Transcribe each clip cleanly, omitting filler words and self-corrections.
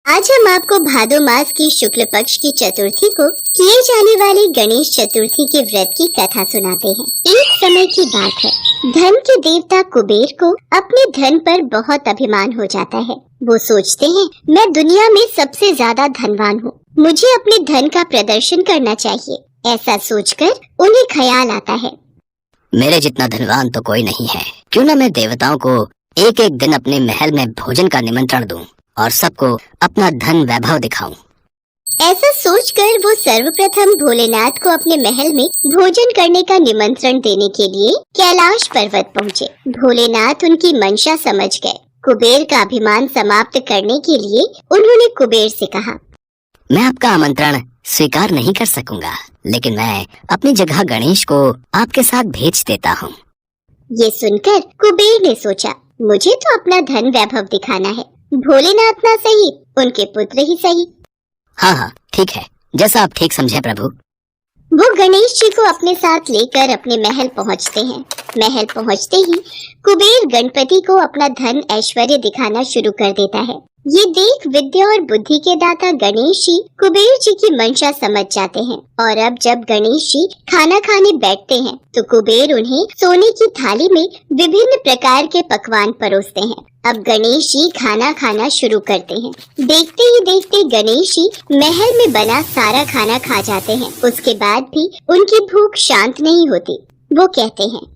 आज हम आपको भादो मास की शुक्ल पक्ष की चतुर्थी को किए जाने वाले गणेश चतुर्थी के व्रत की कथा सुनाते हैं। एक समय की बात है, धन के देवता कुबेर को अपने धन पर बहुत अभिमान हो जाता है। वो सोचते हैं, मैं दुनिया में सबसे ज्यादा धनवान हूँ, मुझे अपने धन का प्रदर्शन करना चाहिए। ऐसा सोचकर उन्हें ख्याल आता है, मेरे जितना धनवान तो कोई नहीं है, क्यों न मैं देवताओं को एक एक दिन अपने महल में भोजन का निमंत्रण दूं और सबको अपना धन वैभव दिखाऊं। ऐसा सोचकर वो सर्वप्रथम भोलेनाथ को अपने महल में भोजन करने का निमंत्रण देने के लिए कैलाश पर्वत पहुँचे। भोलेनाथ उनकी मंशा समझ गए। कुबेर का अभिमान समाप्त करने के लिए उन्होंने कुबेर से कहा, मैं आपका आमंत्रण स्वीकार नहीं कर सकूंगा, लेकिन मैं अपनी जगह गणेश को आपके साथ भेज देता हूँ। ये सुनकर कुबेर ने सोचा, मुझे तो अपना धन वैभव दिखाना है, भोलेनाथ ना सही, उनके पुत्र ही सही। हाँ, ठीक है, जैसा आप ठीक समझे प्रभु। वो गणेश जी को अपने साथ लेकर अपने महल पहुंचते हैं। महल पहुंचते ही कुबेर गणपति को अपना धन ऐश्वर्य दिखाना शुरू कर देता है। ये देख विद्या और बुद्धि के दाता गणेश जी कुबेर जी की मंशा समझ जाते हैं और अब जब गणेश जी खाना खाने बैठते हैं तो कुबेर उन्हें सोने की थाली में विभिन्न प्रकार के पकवान परोसते हैं। अब गणेश जी खाना खाना शुरू करते हैं। देखते ही देखते गणेश जी महल में बना सारा खाना खा जाते हैं। उसके बाद भी उनकी भूख शांत नहीं होती। वो कहते हैं,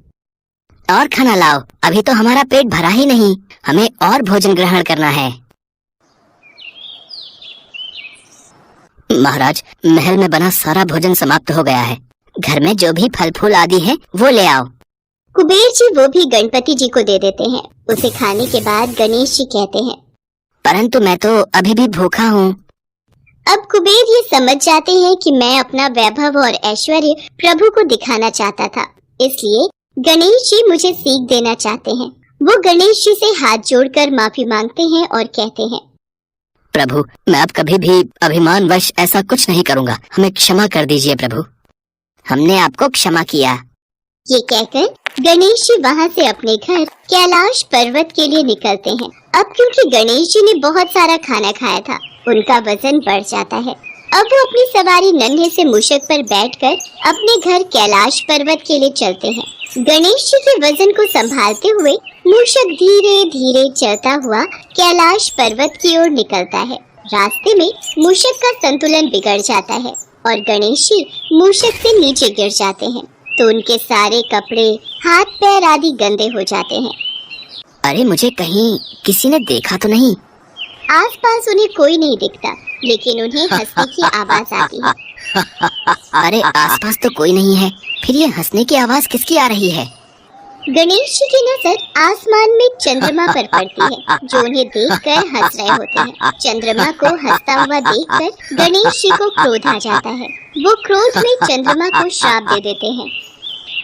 और खाना लाओ, अभी तो हमारा पेट भरा ही नहीं, हमें और भोजन ग्रहण करना है। महाराज, महल में बना सारा भोजन समाप्त हो गया है, घर में जो भी फल फूल आदि है वो ले आओ। कुबेर जी वो भी गणपति जी को दे देते हैं। उसे खाने के बाद गणेश जी कहते हैं, परंतु मैं तो अभी भी भूखा हूँ। अब कुबेर ये समझ जाते हैं कि मैं अपना वैभव और ऐश्वर्य प्रभु को दिखाना चाहता था, इसलिए गणेश जी मुझे सीख देना चाहते हैं। वो गणेश जी से हाथ जोड़कर माफी मांगते हैं और कहते हैं, प्रभु, मैं अब कभी भी अभिमानवश ऐसा कुछ नहीं करूँगा, हमें क्षमा कर दीजिए प्रभु, हमने आपको क्षमा किया। ये कहकर गणेश जी वहाँ से अपने घर कैलाश पर्वत के लिए निकलते हैं। अब क्योंकि गणेश जी ने बहुत सारा खाना खाया था, उनका वजन बढ़ जाता है। अब वो अपनी सवारी नन्हे से मूषक पर बैठकर अपने घर कैलाश पर्वत के लिए चलते हैं। गणेश जी के वजन को संभालते हुए मूषक धीरे धीरे चलता हुआ कैलाश पर्वत की ओर निकलता है। रास्ते में मूषक का संतुलन बिगड़ जाता है और गणेश जी मूषक से नीचे गिर जाते हैं तो उनके सारे कपड़े, हाथ पैर आदि गंदे हो जाते हैं। अरे, मुझे कहीं किसी ने देखा तो नहीं? आसपास उन्हें कोई नहीं दिखता, लेकिन उन्हें हंसने की आवाज आती है। अरे, आसपास तो कोई नहीं है, फिर ये हंसने की आवाज किसकी आ रही है? गणेश जी की नजर आसमान में चंद्रमा पर पड़ती है, जो उन्हें देखकर हंस रहे होते हैं। चंद्रमा को हंसता हुआ देखकर गणेश जी को क्रोध आ जाता है। वो क्रोध में चंद्रमा को श्राप दे देते हैं,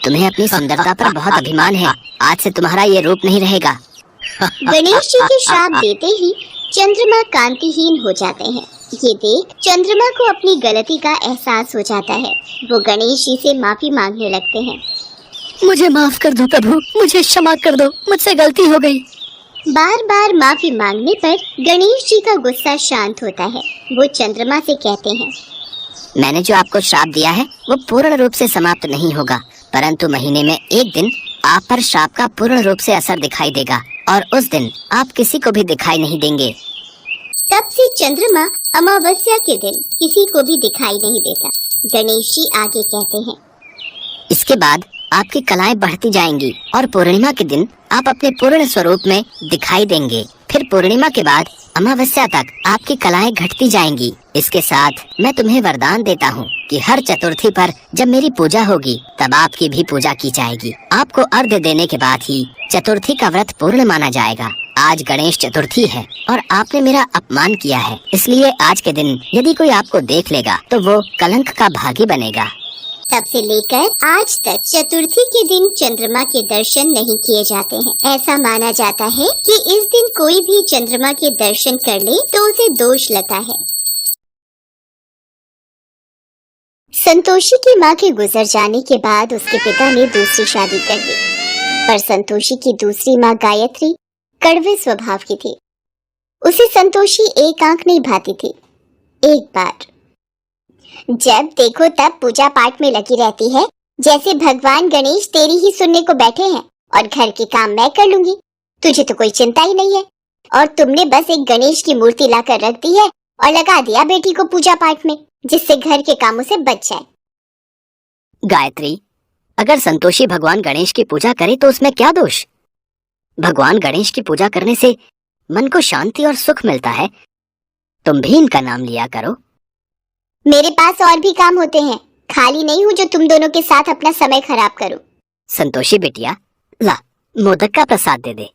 तुम्हें अपनी सुंदरता पर बहुत अभिमान है, आज से तुम्हारा ये रूप नहीं रहेगा। गणेश जी के श्राप देते ही चंद्रमा कांतिहीन हो जाते हैं। ये देख चंद्रमा को अपनी गलती का एहसास हो जाता है। वो गणेश जी से माफी मांगने लगते हैं, मुझे माफ कर दो प्रभु, मुझे क्षमा कर दो, मुझसे गलती हो गई। बार बार माफी मांगने पर गणेश जी का गुस्सा शांत होता है। वो चंद्रमा से कहते हैं, मैंने जो आपको श्राप दिया है वो पूर्ण रूप से समाप्त नहीं होगा, परंतु महीने में एक दिन आप पर श्राप का पूर्ण रूप से असर दिखाई देगा और उस दिन आप किसी को भी दिखाई नहीं देंगे। तब से चंद्रमा अमावस्या के दिन किसी को भी दिखाई नहीं देता। गणेश जी आगे कहते हैं, इसके बाद आपकी कलाएं बढ़ती जाएंगी और पूर्णिमा के दिन आप अपने पूर्ण स्वरूप में दिखाई देंगे। फिर पूर्णिमा के बाद अमावस्या तक आपकी कलाएं घटती जाएंगी। इसके साथ मैं तुम्हें वरदान देता हूँ कि हर चतुर्थी पर जब मेरी पूजा होगी तब आपकी भी पूजा की जाएगी। आपको अर्घ्य देने के बाद ही चतुर्थी का व्रत पूर्ण माना जाएगा। आज गणेश चतुर्थी है और आपने मेरा अपमान किया है, इसलिए आज के दिन यदि कोई आपको देख लेगा तो वो कलंक का भागी बनेगा। तब से लेकर आज तक चतुर्थी के दिन चंद्रमा के दर्शन नहीं किए जाते हैं। ऐसा माना जाता है कि इस दिन कोई भी चंद्रमा के दर्शन कर ले तो उसे दोष लगता है। संतोषी की मां के गुजर जाने के बाद उसके पिता ने दूसरी शादी कर ली, पर संतोषी की दूसरी मां गायत्री कड़वे स्वभाव की थी। उसे संतोषी एक आंख नहीं भाती थी। एक बार जब देखो तब पूजा पाठ में लगी रहती है, जैसे भगवान गणेश तेरी ही सुनने को बैठे हैं और घर के काम मैं कर लूंगी, तुझे तो कोई चिंता ही नहीं है। और तुमने बस एक गणेश की मूर्ति लाकर रख दी है और लगा दिया बेटी को पूजा पाठ में, जिससे घर के कामों से बच जाए। गायत्री, अगर संतोषी भगवान गणेश की पूजा करे तो उसमें क्या दोष? भगवान गणेश की पूजा करने से मन को शांति और सुख मिलता है। तुम भी इनका नाम लिया करो। मेरे पास और भी काम होते हैं, खाली नहीं हूँ जो तुम दोनों के साथ अपना समय खराब करूं। संतोषी बिटिया, ला मोदक का प्रसाद दे दे,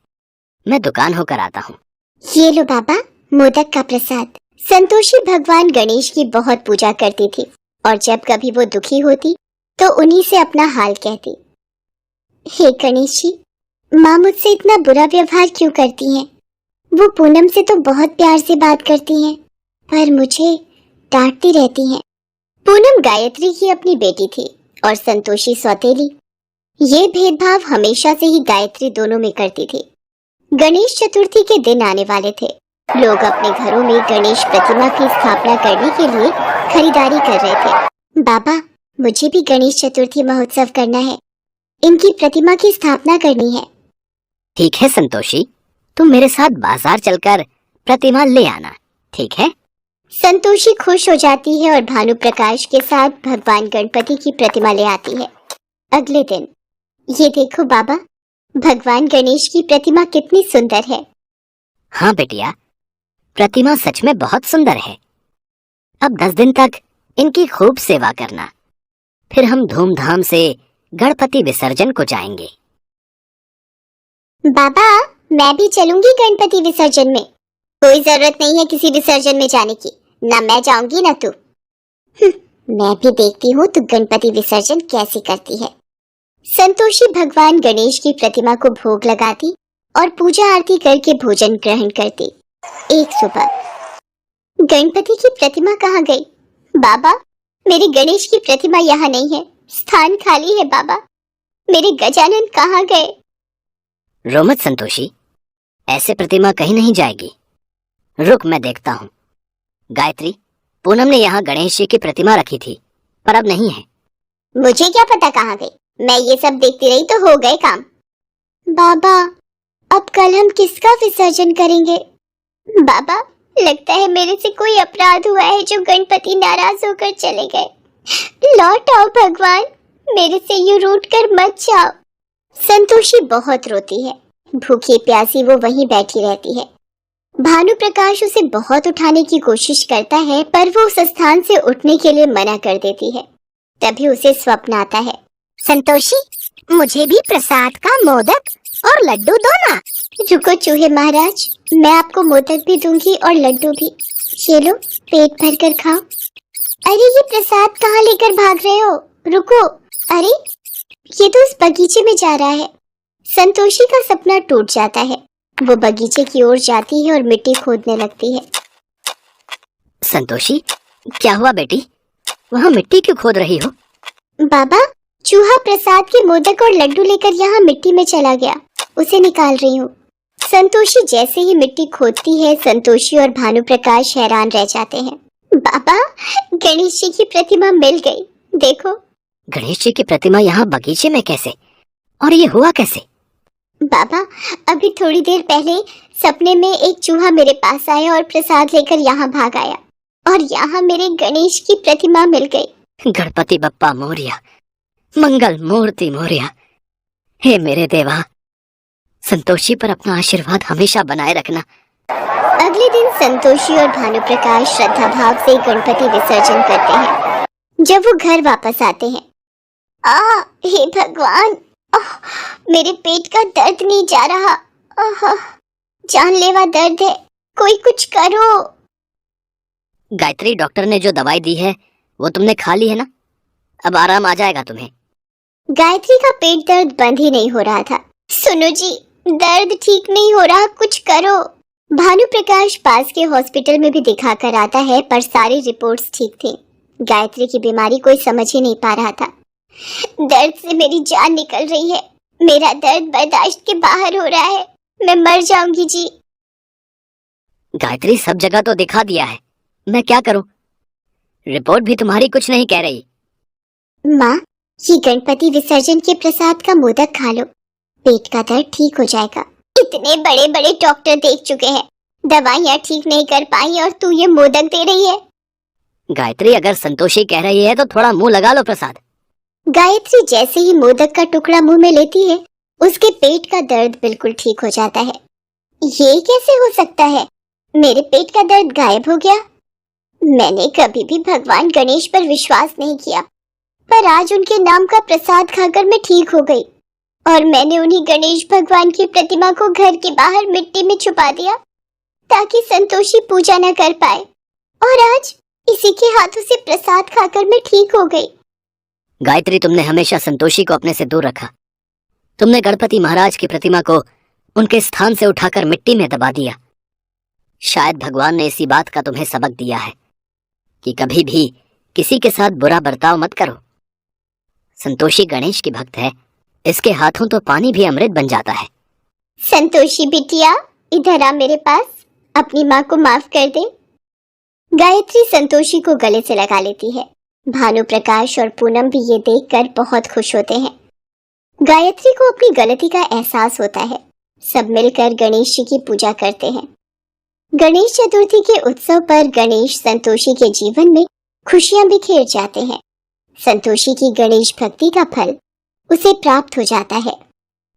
मैं दुकान होकर आता हूँ। ये लो बाबा, मोदक का प्रसाद। संतोषी भगवान गणेश की बहुत पूजा करती थी और जब कभी वो दुखी होती तो उन्हीं से अपना हाल कहती। हे गणेश जी, माँ मुझसे इतना बुरा व्यवहार क्यों करती हैं? वो पूनम से तो बहुत प्यार से बात करती हैं, पर मुझे डांटती रहती हैं। पूनम गायत्री की अपनी बेटी थी और संतोषी सौतेली। ये भेदभाव हमेशा से ही गायत्री दोनों में करती थी। गणेश चतुर्थी के दिन आने वाले थे। लोग अपने घरों में गणेश प्रतिमा की स्थापना करने के लिए खरीदारी कर रहे थे। बाबा, मुझे भी गणेश चतुर्थी महोत्सव करना है, इनकी प्रतिमा की स्थापना करनी है। ठीक है संतोषी, तुम मेरे साथ बाजार चलकर प्रतिमा ले आना, ठीक है? संतोषी खुश हो जाती है और भानु प्रकाश के साथ भगवान गणपति की प्रतिमा ले आती है। अगले दिन, ये देखो बाबा, भगवान गणेश की प्रतिमा कितनी सुंदर है। हाँ बेटिया, प्रतिमा सच में बहुत सुंदर है। अब 10 दिन तक इनकी खूब सेवा करना, फिर हम धूमधाम से गणपति विसर्जन को जाएंगे। बाबा, मैं भी चलूंगी गणपति विसर्जन में। कोई जरूरत नहीं है किसी विसर्जन में जाने की, ना मैं जाऊंगी ना तू। मैं भी देखती हूँ तू गणपति विसर्जन कैसे करती है। संतोषी भगवान गणेश की प्रतिमा को भोग लगाती और पूजा आरती करके भोजन ग्रहण करती। एक सुबह, गणपति की प्रतिमा कहाँ गई? बाबा, मेरी गणेश की प्रतिमा यहाँ नहीं है, स्थान खाली है। बाबा, मेरे गजानन कहाँ गए? रो मत संतोषी, ऐसे प्रतिमा कहीं नहीं जाएगी। रुक, मैं देखता हूँ। गायत्री, पूनम ने यहाँ गणेश जी की प्रतिमा रखी थी, पर अब नहीं है। मुझे क्या पता कहाँ गई, मैं ये सब देखती रही तो हो गए काम। बाबा, अब कल हम किसका विसर्जन करेंगे? बाबा, लगता है मेरे से कोई अपराध हुआ है जो गणपति नाराज होकर चले गए। लौट आओ भगवान, मेरे से यूं रूठ कर मत जाओ। संतोषी बहुत रोती है। भूखी प्यासी वो वहीं बैठी रहती है। भानु प्रकाश उसे बहुत उठाने की कोशिश करता है, पर वो उस स्थान से उठने के लिए मना कर देती है। तभी उसे स्वप्न आता है। संतोषी, मुझे भी प्रसाद का मोदक और लड्डू दो ना। रुको चूहे महाराज, मैं आपको मोदक भी दूंगी और लड्डू भी। ये लो, पेट भर कर खाओ। अरे ये प्रसाद कहाँ लेकर भाग रहे हो? रुको। अरे ये तो उस बगीचे में जा रहा है। संतोषी का सपना टूट जाता है। वो बगीचे की ओर जाती है और मिट्टी खोदने लगती है। संतोषी, क्या हुआ बेटी? वहाँ मिट्टी क्यों खोद रही हो? बाबा, चूहा प्रसाद के मोदक और लड्डू लेकर यहाँ मिट्टी में चला गया, उसे निकाल रही हूँ। संतोषी जैसे ही मिट्टी खोदती है, संतोषी और भानु प्रकाश हैरान रह जाते हैं। बाबा, गणेश जी की प्रतिमा मिल गई, देखो। गणेश जी की प्रतिमा यहाँ बगीचे में कैसे? और ये हुआ कैसे? बाबा, अभी थोड़ी देर पहले सपने में एक चूहा मेरे पास आया और प्रसाद लेकर यहाँ भाग आया और यहाँ मेरे गणेश की प्रतिमा मिल गई। गणपति बप्पा मोरिया, मंगल मूर्ति मोरिया। हे मेरे देवा, संतोषी पर अपना आशीर्वाद हमेशा बनाए रखना। अगले दिन संतोषी और भानु प्रकाश श्रद्धा भाव से गणपति विसर्जन करते हैं। जब वो घर वापस आते हैं, हे भगवान, मेरे पेट का दर्द नहीं जा रहा। जानलेवा दर्द है, कोई कुछ करो। गायत्री, डॉक्टर ने जो दवाई दी है वो तुमने खा ली है ना? अब आराम आ जाएगा तुम्हें। गायत्री का पेट दर्द बंद ही नहीं हो रहा था। सुनो जी, दर्द ठीक नहीं हो रहा, कुछ करो। भानु प्रकाश पास के हॉस्पिटल में भी दिखा कर आता है, पर सारी रिपोर्ट्स ठीक थी। गायत्री की बीमारी कोई समझ ही नहीं पा रहा था। दर्द से मेरी जान निकल रही है, मेरा दर्द बर्दाश्त के बाहर हो रहा है, मैं मर जाऊंगी जी। गायत्री, सब जगह तो दिखा दिया है, मैं क्या करूं? रिपोर्ट भी तुम्हारी कुछ नहीं कह रही। माँ, ये गणपति विसर्जन के प्रसाद का मोदक खा लो, पेट का दर्द ठीक हो जाएगा। इतने बड़े बड़े डॉक्टर देख चुके हैं, दवाइयाँ ठीक नहीं कर पाई और तू ये मोदक दे रही है। गायत्री, अगर संतोषी कह रही है तो थोड़ा मुंह लगा लो प्रसाद। गायत्री जैसे ही मोदक का टुकड़ा मुंह में लेती है, उसके पेट का दर्द बिल्कुल ठीक हो जाता है। ये कैसे हो सकता है? मेरे पेट का दर्द गायब हो गया। मैंने कभी भी भगवान गणेश पर विश्वास नहीं किया, पर आज उनके नाम का प्रसाद खाकर मैं ठीक हो गई और मैंने उन्हीं गणेश भगवान की प्रतिमा को घर के बाहर मिट्टी में छुपा दिया ताकि संतोषी पूजा न कर पाए, और आज इसी के हाथों से प्रसाद खाकर मैं ठीक हो गई। गायत्री, तुमने हमेशा संतोषी को अपने से दूर रखा। तुमने गणपति महाराज की प्रतिमा को उनके स्थान से उठाकर मिट्टी में दबा दिया। शायद भगवान ने इसी बात का तुम्हें सबक दिया है कि कभी भी किसी के साथ बुरा बर्ताव मत करो। संतोषी गणेश की भक्त है, इसके हाथों तो पानी भी अमृत बन जाता है। संतोषी बिटिया, इधर आ मेरे पास, अपनी माँ को माफ कर दे। गायत्री संतोषी को गले से लगा लेती है। भानु प्रकाश और पूनम भी ये देखकर बहुत खुश होते हैं। गायत्री को अपनी गलती का एहसास होता है। सब मिलकर गणेश जी की पूजा करते हैं। गणेश चतुर्थी के उत्सव पर गणेश संतोषी के जीवन में खुशियां बिखेर जाते हैं। संतोषी की गणेश भक्ति का फल उसे प्राप्त हो जाता है।